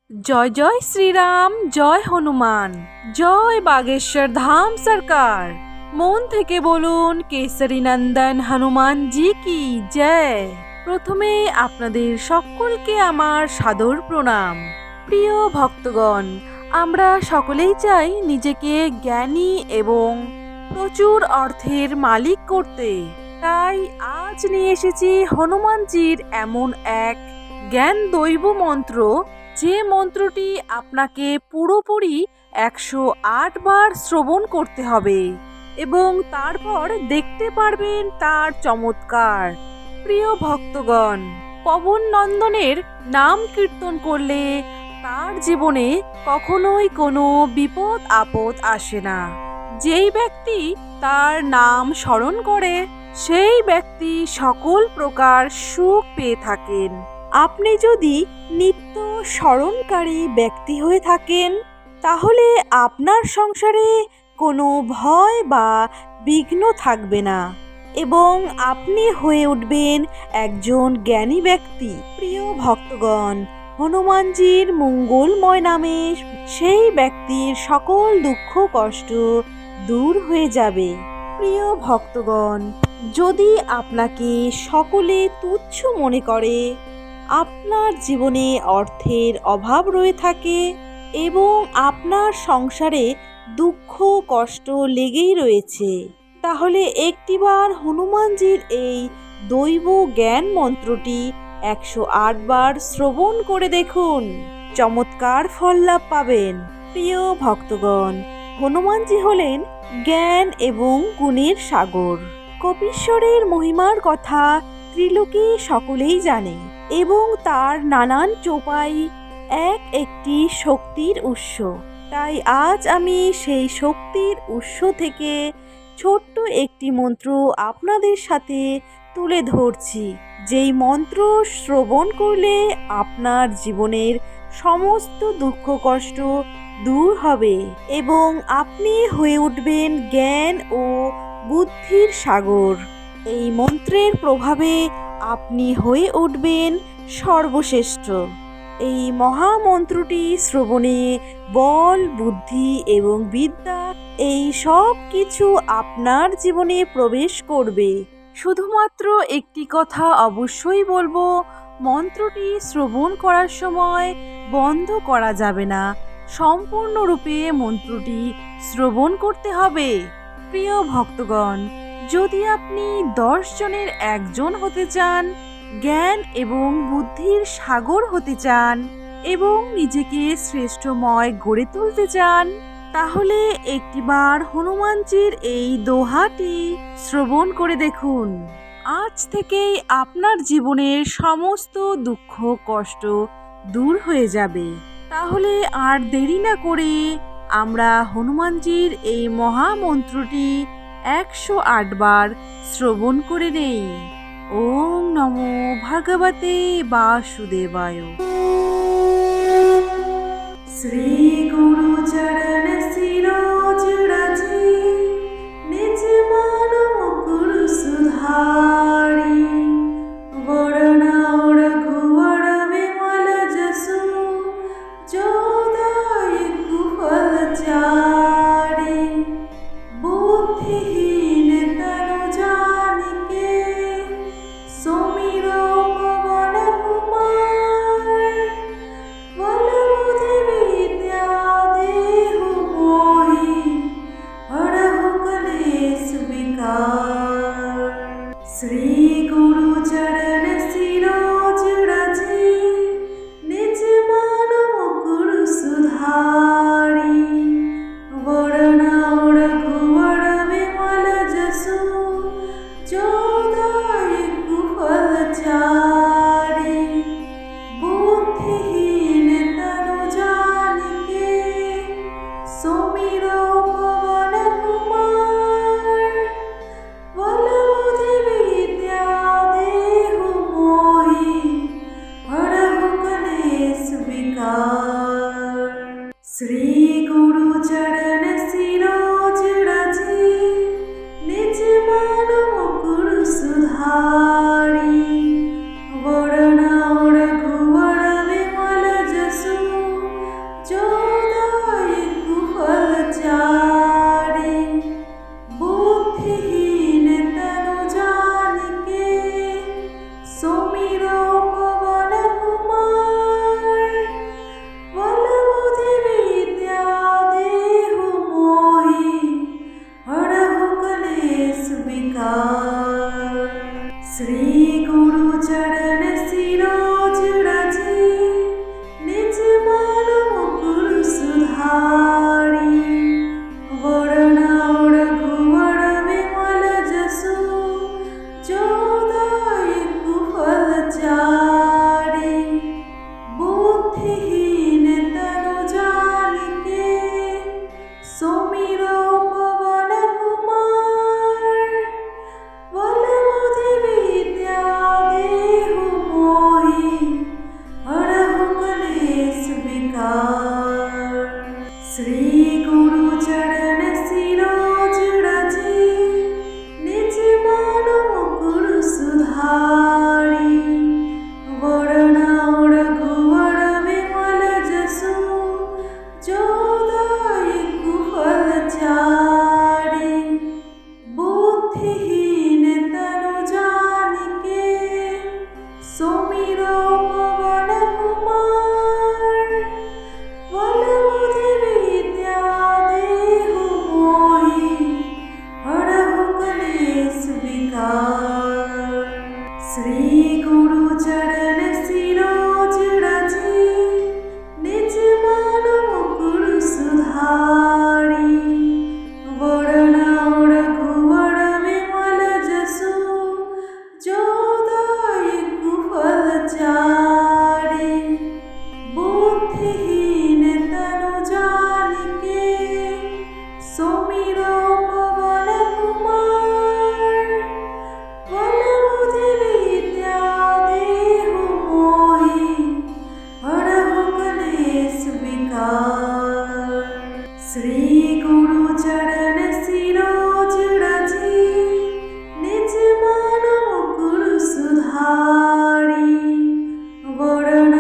জয় জয় শ্রীরাম, জয় হনুমান, জয় বাগেশ্বর ধাম সরকার। মন থেকে বলুন কেসরী নন্দন হনুমান জি কি জয়। প্রথমে আপনাদের সকলকে আমার সাদর প্রণাম। প্রিয় ভক্তগণ, আমরা সকলেই চাই নিজেকে জ্ঞানী এবং প্রচুর অর্থের মালিক করতে। তাই আজ নিয়ে এসেছি হনুমানজির এমন এক জ্ঞান দৈব মন্ত্র, যে মন্ত্রটি আপনাকে পুরোপুরি 108 বার শ্রবণ করতে হবে এবং তারপর দেখতে পারবেন তার চমৎকার। প্রিয় ভক্তগণ, পবন নন্দনের নাম কীর্তন করলে তার জীবনে কখনোই কোনো বিপদ আপদ আসে না। যেই ব্যক্তি তার নাম স্মরণ করে সেই ব্যক্তি সকল প্রকার সুখ পেয়ে থাকেন। আপনি যদি নিত্য স্মরণকারী ব্যক্তি হয়ে থাকেন, তাহলে আপনার সংসারে কোনো ভয় বা বিঘ্ন থাকবে না এবং আপনি হয়ে উঠবেন একজন জ্ঞানী ব্যক্তি। প্রিয় ভক্তগণ, হনুমানজির মঙ্গলময় নামে সেই ব্যক্তির সকল দুঃখ কষ্ট দূর হয়ে যাবে। প্রিয় ভক্তগণ, যদি আপনাকে সকলে তুচ্ছ মনে করে, আপনার জীবনে অর্থের অভাব রয়ে থাকে এবং আপনার সংসারে দুঃখ কষ্ট লেগেই রয়েছে, তাহলে একটিবার হনুমানজির এই দৈব জ্ঞান মন্ত্রটি 108 বার শ্রবণ করে দেখুন, চমৎকার ফল লাভ পাবেন। প্রিয় ভক্তগণ, হনুমানজি হলেন জ্ঞান এবং গুণের সাগর। কপীশ্বরের মহিমার কথা ত্রিলোকে সকলেই জানে এবং তার নানান চোপাই একটি শক্তির উৎস। তাই আজ আমি সেই শক্তির উৎস থেকে ছোট্ট একটি মন্ত্র আপনাদের সাথে তুলে ধরছি, যেই মন্ত্র শ্রবণ করলে আপনার জীবনের সমস্ত দুঃখ কষ্ট দূর হবে এবং আপনি হয়ে উঠবেন জ্ঞান ও বুদ্ধির সাগর। এই মন্ত্রের প্রভাবে আপনি হয়ে উঠবেন সর্বশ্রেষ্ঠ। এই মহামন্ত্রটি শ্রবণে বল, বুদ্ধি এবং বিদ্যা এই সব কিছু আপনার জীবনে প্রবেশ করবে। শুধুমাত্র একটি কথা অবশ্যই বলবো, মন্ত্রটি শ্রবণ করার সময় বন্ধ করা যাবে না, সম্পূর্ণরূপে মন্ত্রটি শ্রবণ করতে হবে। প্রিয় ভক্তগণ, যদি আপনি 10 জনের একজন হতে চান, জ্ঞান এবং বুদ্ধির সাগর হতে চান এবং নিজেকে শ্রেষ্ঠময় গড়ে তুলতে চান, তাহলে একটিবার হনুমানজির এই দোহাটি শ্রবণ করে দেখুন। আজ থেকেই আপনার জীবনের সমস্ত দুঃখ কষ্ট দূর হয়ে যাবে। তাহলে আর দেরি না করে আমরা হনুমানজির এই মহামন্ত্রটি 108 বার শ্রবণ করে নেই। ওম নমো ভগবতে বাসুদেবায়। শ্রী গুরু চরণ শিরোজ রাজি, নিজ মান মুকুর সুধারি, বরণ রঘুবর বিমল যশু, যোদায়ক ফল চারি, বুদ্ধিহীন তनु জানিকে, সুমিরো পবন কুমার, বল বুদ্ধি বিদ্যা দেহু মোহি, হরহু কলেশ বিকার। শ্রী গুরু চরণ শিরোজ রাজি, নিজ মান মুকুর সুধারি, বরণ রঘুবর বিমল যশু, যোদায়ক ফল চারি, বুদ্ধিহীন তनु জানিকে, সুমিরো পবন কুমার, বল বুদ্ধি বিদ্যা দেহু মোহি, হরহু কলেশ বিকার। শ্রী গুরু চরণ শিরোজ রাজি, নিজ মান মুকুর সুধারি, বরণ রঘুবর বিমল যশু, विकार। श्री गुरु चरण सिरोज रजे, निज मानो गुरु सुधारी। वरण रघुवर विमल जसु, जो दायक फल चारि। बुद्धिहीन तनु जानिके, सुमिरो पवन कुमार। बल बुद्धि विद्या देहु मोहि, हरहु कलेश विकार। श्री गुरु चरण सिरोज रजे, निज मानो गुरु सुधारी। वरण रघुवर विमल जसु, जो दायक फल चारि। बुद्धिहीन तनु जानिके, सुमिरो पवन कुमार। बल बुद्धि विद्या देहु मोहि, हरहु कलेश विकार। श्री गुरु चरण सिरोज रजे, निज मानो गुरु सुधारी। वरण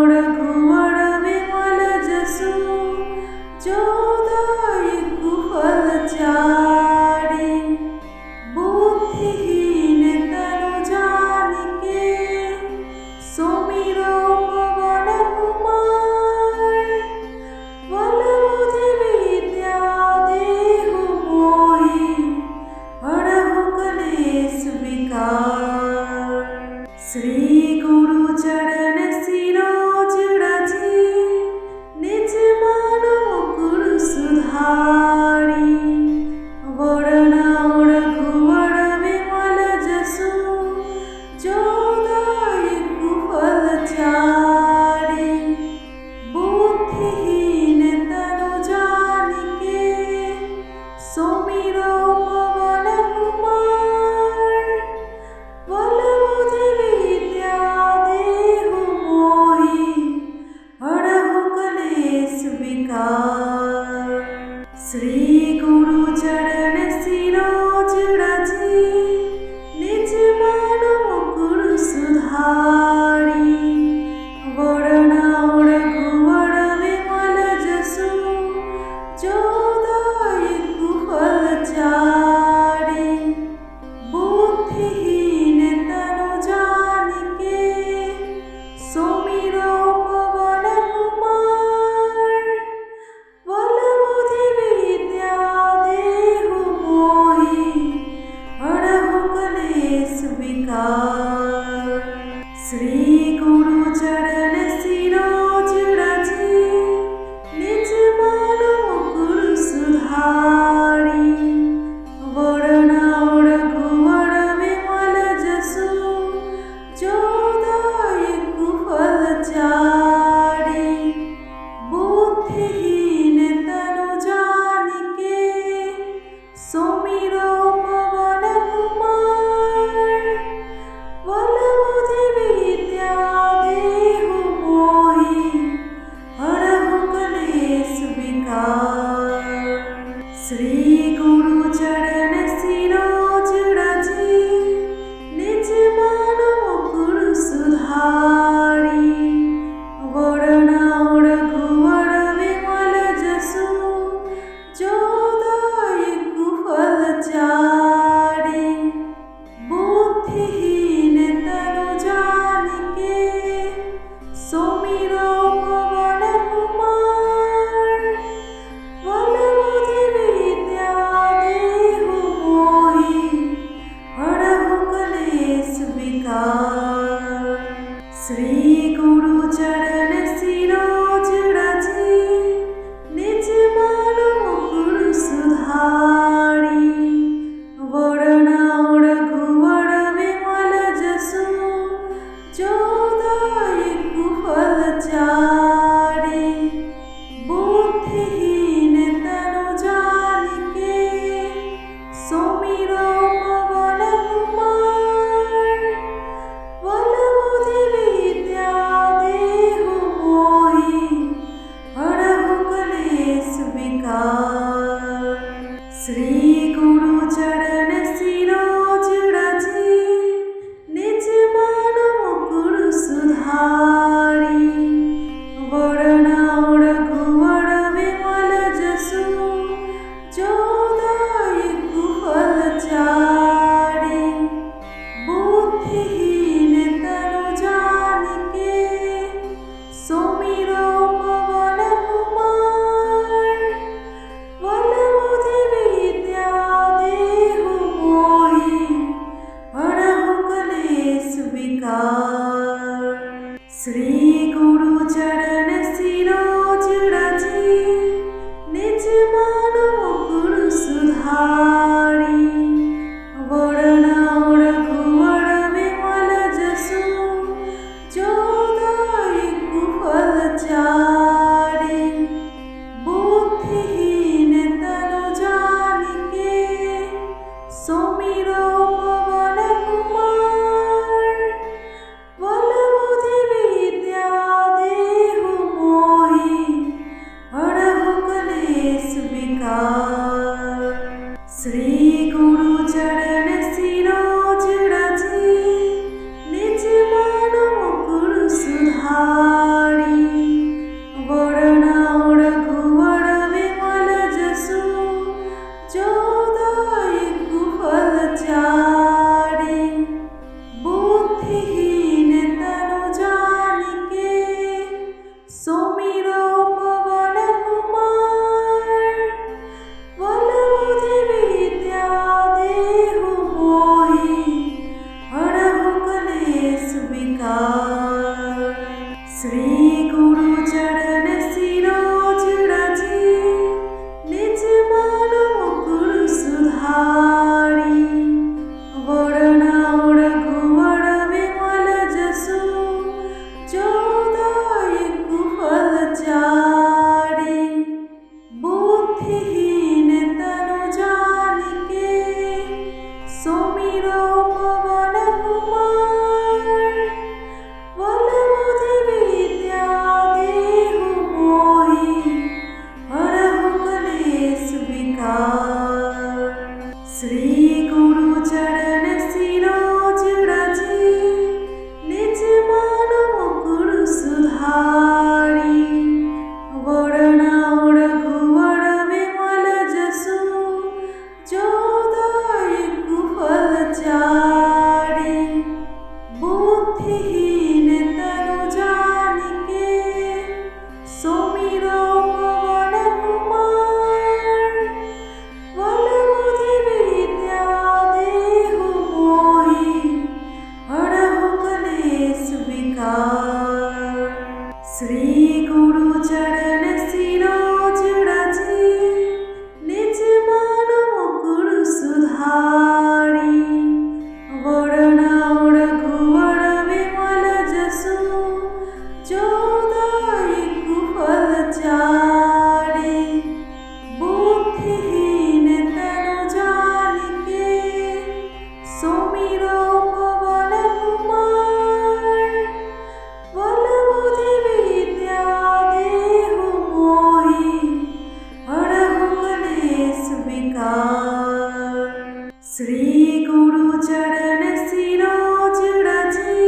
रघुवर विमल जसु, जो दायक फल चारि। बुद्धिहीन तनु जानिके, सुमिरो पवन कुमार। बल बुद्धि विद्या देहु मोहि, हरहु कलेश विकार। श्री गुरु चरण सिरोज रजे, निज मानो गुरु सुधारी। वरण रघुवर विमल जसु, जो दायक फल चारि। बुद्धिहीन तनु जानिके, सुमिरो पवन कुमार। बल बुद्धि विद्या देहु मोहि, हरहु कलेश विकार। श्री गुरु चरण सिरोज रजे, निज मानो गुरु सुधारी। वरण रघुवर विमल जसु, जो दायक फल चारि। बुद्धिहीन तनु जानिके, सुमिरो पवन कुमार। बल बुद्धि विद्या देहु मोहि, हरहु कलेश विकार। श्री गुरु चरण सिरोज रजे, निज मानो गुरु सुधारी। वरण रघुवर विमल जसु, जो दायक फल चारि। बुद्धिहीन तनु जानिके, सुमिरो पवन कुमार। बल बुद्धि विद्या देहु मोहि, हरहु कलेश विकार। श्री गुरु चरण सिरोज रजे, निज मानो गुरु सुधारी। वरण रघुवर विमल जसु, जो दायक फल चारि। बुद्धिहीन तनु जानिके, सुमिरो पवन कुमार। बल बुद्धि विद्या चारी। बुद्धिहीन तनु जानिके सुमिरो पवन कुमार। बल बुद्धि विद्या देहु मोहि हरहु कलेश विकार। श्री गुरु चरण सिरोज रजी निज मन मुकुर सुधारी। वरण रघुवर विमल जसु जो दायक फल चारि। बुद्धिहीन तनु जानिके सुमिरो पवन कुमार। बल बुद्धि विद्या देहु मोहि हरहु कलेश विकार। श्री गुरु चरण सिरोज रजी निज मन मुकुर सुधारी। वरण रघुवर विमल जसु जो दायक फल चारि। बुद्धिहीन तनु जानिके सुमिरो पवन कुमार। बल बुद्धि विद्या देहु मोहि हरहु कलेश विकार। श्री गुरु चरण सिरोज रजी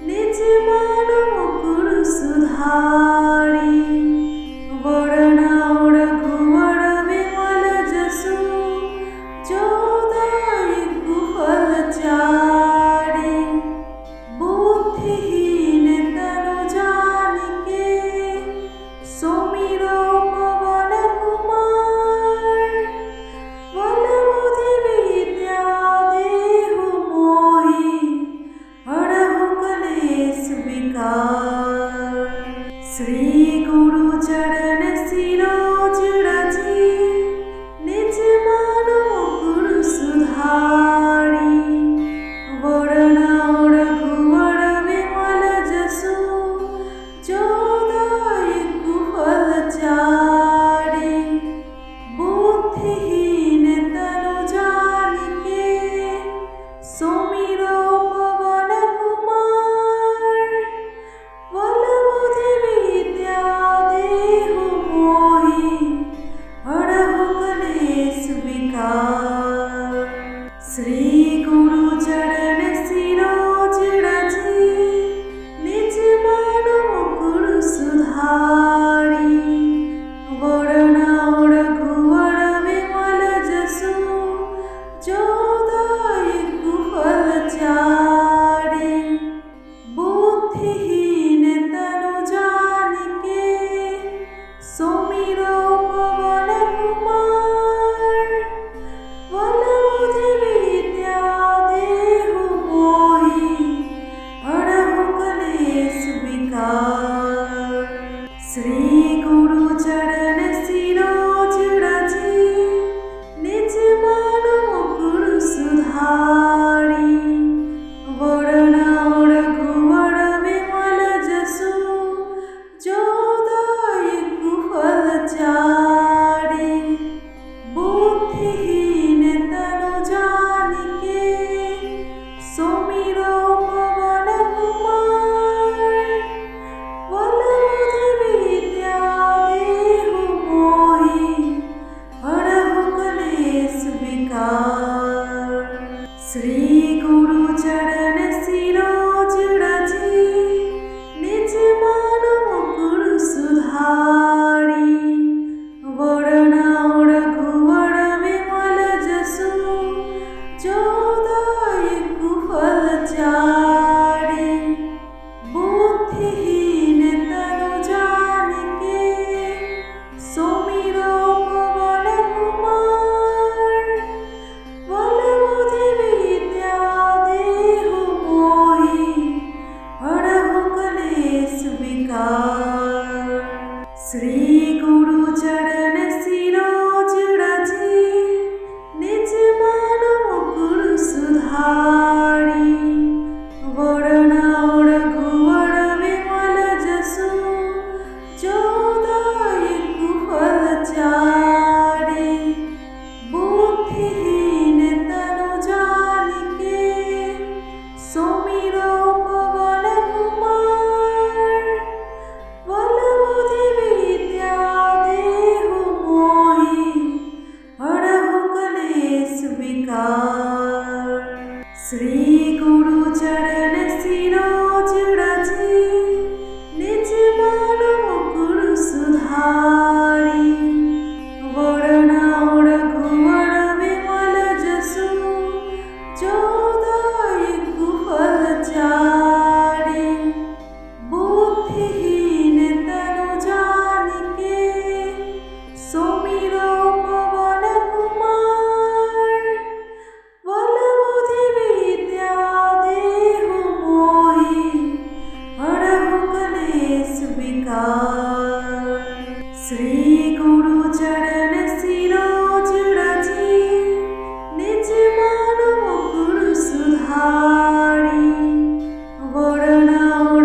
निज मन मुकुर सुधारी। वरण रघुवर विमल जसु जो दायक फल चारि। बुद्धिहीन तनु जानिके सुमिरो पवन कुमार। बल बुद्धि विद्या देहु मोहि हरहु कलेश विकार। श्री गुरु चरण सिरोज रजी निज मन मुकुर सुधारी। वरण रघुवर विमल जसु जो दायक फल चारि। बुद्धिहीन तनु जानिके सुमिरो पवन कुमार। बल बुद्धि विद्या देहु मोहि हरहु कलेश विकार। श्री गुरु चरण सिरोज रजी निज मन मुकुर सुधारी। वरण रघुवर विमल जसु जो दायक फल चारि। बुद्धिहीन तनु जानिके सुमिरो पवन कुमार। बल बुद्धि विद्या देहु मोहि हरहु कलेश विकार। श्री गुरु चरण सिरोज रजी निज मन मुकुर सुधारी। वरण रघुवर विमल जसु जो दायक फल चारि। बुद्धिहीन तनु जानिके सुमिरो पवन कुमार। बल बुद्धि विद्या देहु मोहि हरहु कलेश विकार। श्री गुरु चरण सिरोज रजी निज मन मुकुर सुधारी। वरण रघुवर विमल जसु जो दायक फल चारि। बुद्धिहीन तनु जानिके सुमिरो पवन कुमार। बल बुद्धि विद्या देहु मोहि हरहु कलेश विकार। श्री गुरु चरण सिरोज रजी निज मन मुकुर सुधारी। वरण रघुवर विमल जसु जो श्री गुरु चरण सिरोज रजी, निज मानु मुकुर सुधारी। वरण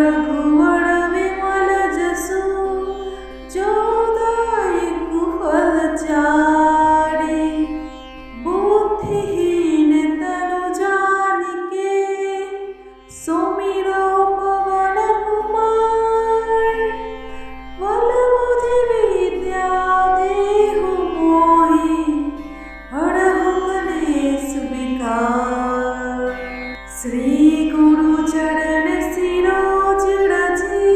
रघुवर विमल जसु, जो दायकु फल चारि। बुद्धिहीन तनु जानिके, सुमिरो पवन कुमार। बल बुद्धि विद्या देहु मोहि, हरहु कलेश विकार। श्री गुरु चरण सिरोज रजी,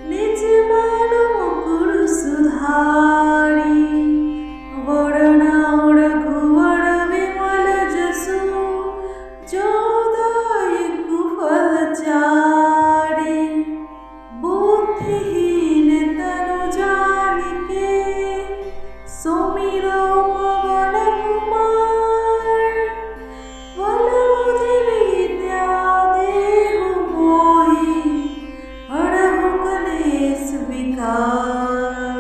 निज मानु मुकुर सुधारी। वरण रघुवर विमल जसु, जो दायकु फल चारि। बुद्धिहीन तनु जानिके, सुमिरो पवन कुमार। बल बुद्धि विद्या देहु मोहि, हरहु कलेश विकार।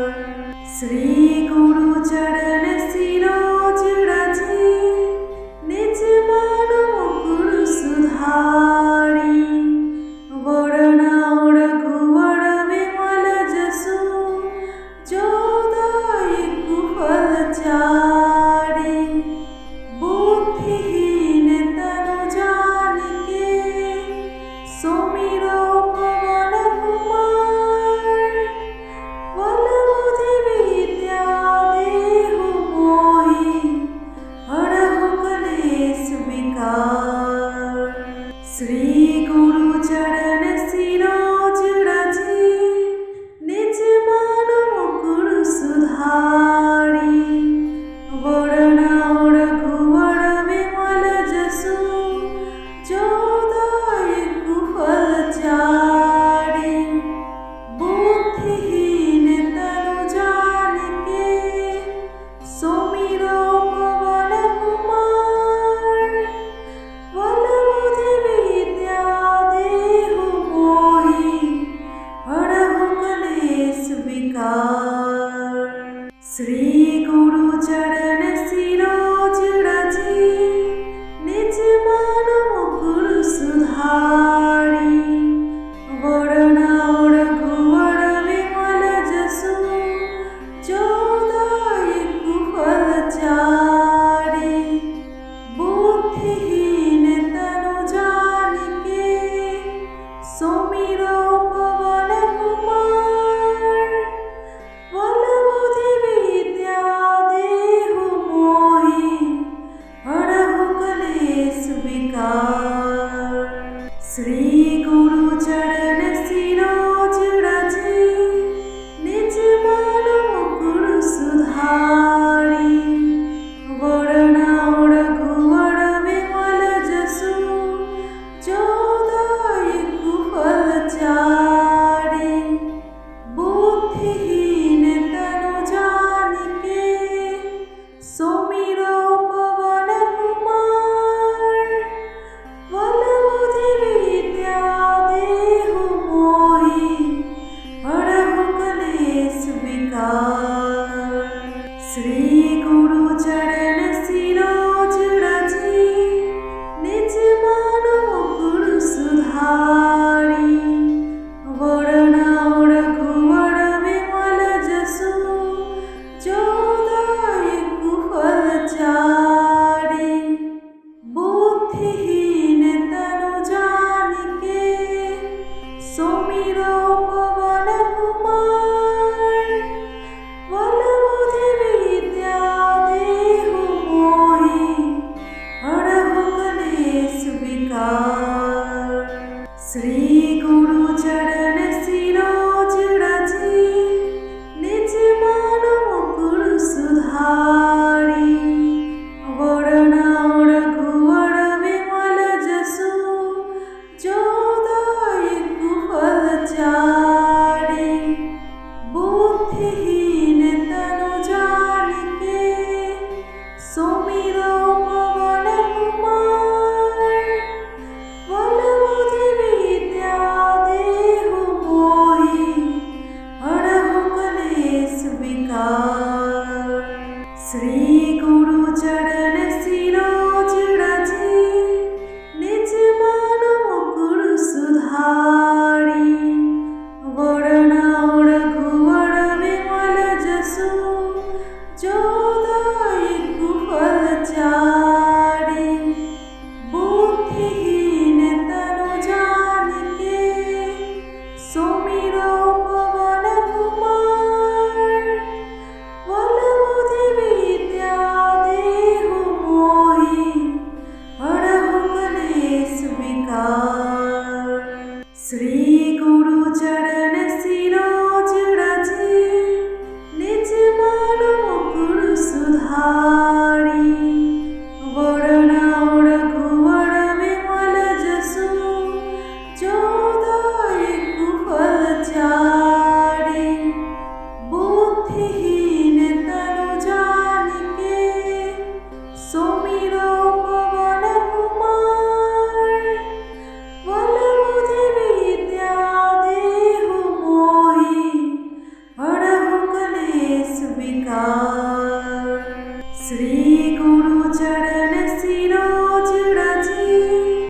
श्री गुरु चरण सिरोज रजी, निज मानु मुकुर सुधारी। वरण रघुवर विमल जसु, जो दायकु फल चारि। बुद्धिहीन तनु जानिके, सुमिरो पवन कुमार। बल बुद्धि विद्या देहु मोहि, हरहु कलेश विकार। श्री गुरु चरण सिरोज रजी, निज मानु मुकुर सुधारी। वरण रघुवर विमल जसु, जो दायकु फल चारि। बुद्धिहीन तनु जानिके, सुमिरो पवन कुमार। बल बुद्धि विद्या देहु मोहि, हरहु कलेश विकार। श्री गुरु चरण सिरोज रजी, निज मानु मुकुर सुधारी। वरण रघुवर विमल जसु, जो दायकु फल चारि। बुद्धिहीन तनु जानिके, सुमिरो पवन कुमार। बल बुद्धि विद्या देहु मोहि, हरहु कलेश विकार। श्री गुरु चरण सिरोज रजी, निज मानु मुकुर सुधारी। वरण रघुवर विमल जसु, जो दायकु फल चारि। बुद्धिहीन तनु जानिके, सुमिरो पवन कुमार। बल बुद्धि विद्या देहु मोहि, हरहु कलेश विकार। श्री गुरु चरण सिरोज रजी, निज मानु मुकुर सुधारी। वरण रघुवर विमल जसु, जो दायकु फल चारि। बुद्धिहीन तनु जानिके, सुमिरो पवन कुमार। बल बुद्धि विद्या श्री